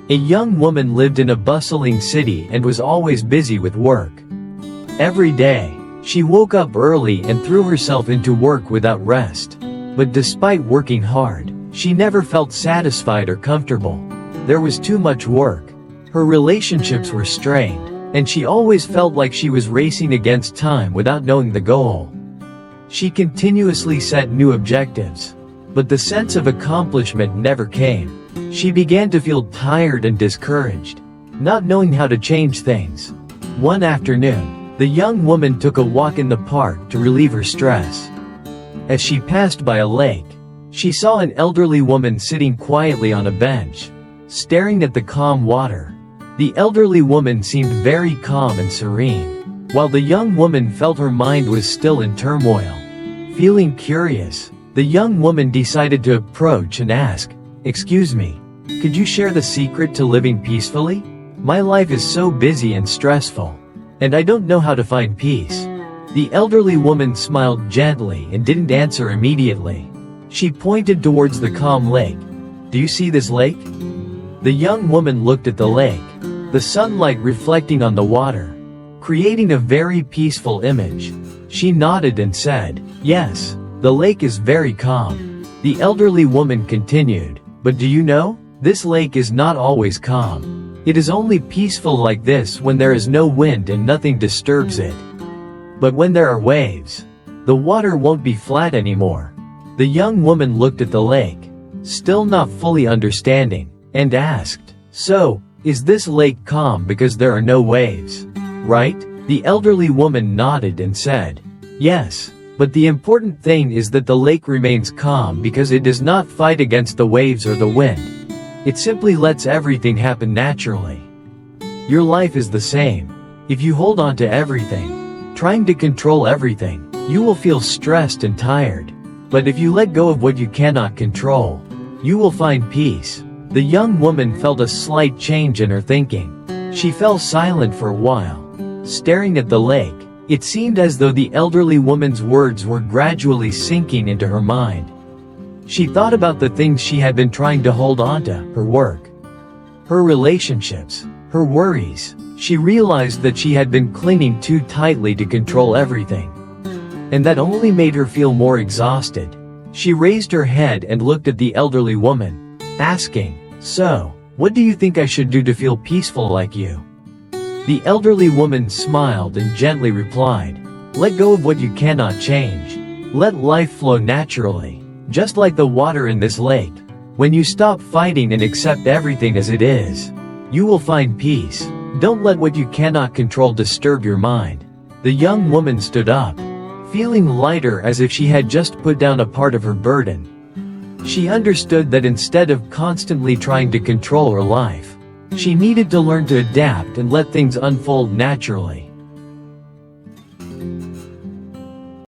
A young woman lived in a bustling city and was always busy with work. Every day, she woke up early and threw herself into work without rest. But despite working hard, she never felt satisfied or comfortable. There was too much work. Her relationships were strained, and she always felt like she was racing against time without knowing the goal. She continuously set new objectives, but the sense of accomplishment never came. She began to feel tired and discouraged, not knowing how to change things. One afternoon, the young woman took a walk in the park to relieve her stress. As she passed by a lake, she saw an elderly woman sitting quietly on a bench, staring at the calm water. The elderly woman seemed very calm and serene, while the young woman felt her mind was still in turmoil. Feeling curious, the young woman decided to approach and ask, "Excuse me, could you share the secret to living peacefully? My life is so busy and stressful, and I don't know how to find peace." The elderly woman smiled gently and didn't answer immediately. She pointed towards the calm lake. "Do you see this lake?" The young woman looked at the lake, the sunlight reflecting on the water, creating a very peaceful image. She nodded and said, "Yes, the lake is very calm." The elderly woman continued, "But do you know, this lake is not always calm. It is only peaceful like this when there is no wind and nothing disturbs it. But when there are waves, the water won't be flat anymore." The young woman looked at the lake, still not fully understanding, and asked, "So, is this lake calm because there are no waves, right?" The elderly woman nodded and said, "Yes, but the important thing is that the lake remains calm because it does not fight against the waves or the wind. It simply lets everything happen naturally." Your life is the same. If you hold on to everything, trying to control everything, you will feel stressed and tired. But if you let go of what you cannot control, you will find peace. The young woman felt a slight change in her thinking. She fell silent for a while, staring at the lake. It seemed as though the elderly woman's words were gradually sinking into her mind. She thought about the things she had been trying to hold on to, her work, her relationships, her worries. She realized that she had been clinging too tightly to control everything, and that only made her feel more exhausted. She raised her head and looked at the elderly woman, asking, "So, what do you think I should do to feel peaceful like you?" The elderly woman smiled and gently replied, "Let go of what you cannot change. Let life flow naturally, just like the water in this lake. When you stop fighting and accept everything as it is, you will find peace. Don't let what you cannot control disturb your mind." The young woman stood up, feeling lighter as if she had just put down a part of her burden. She understood that instead of constantly trying to control her life, she needed to learn to adapt and let things unfold naturally.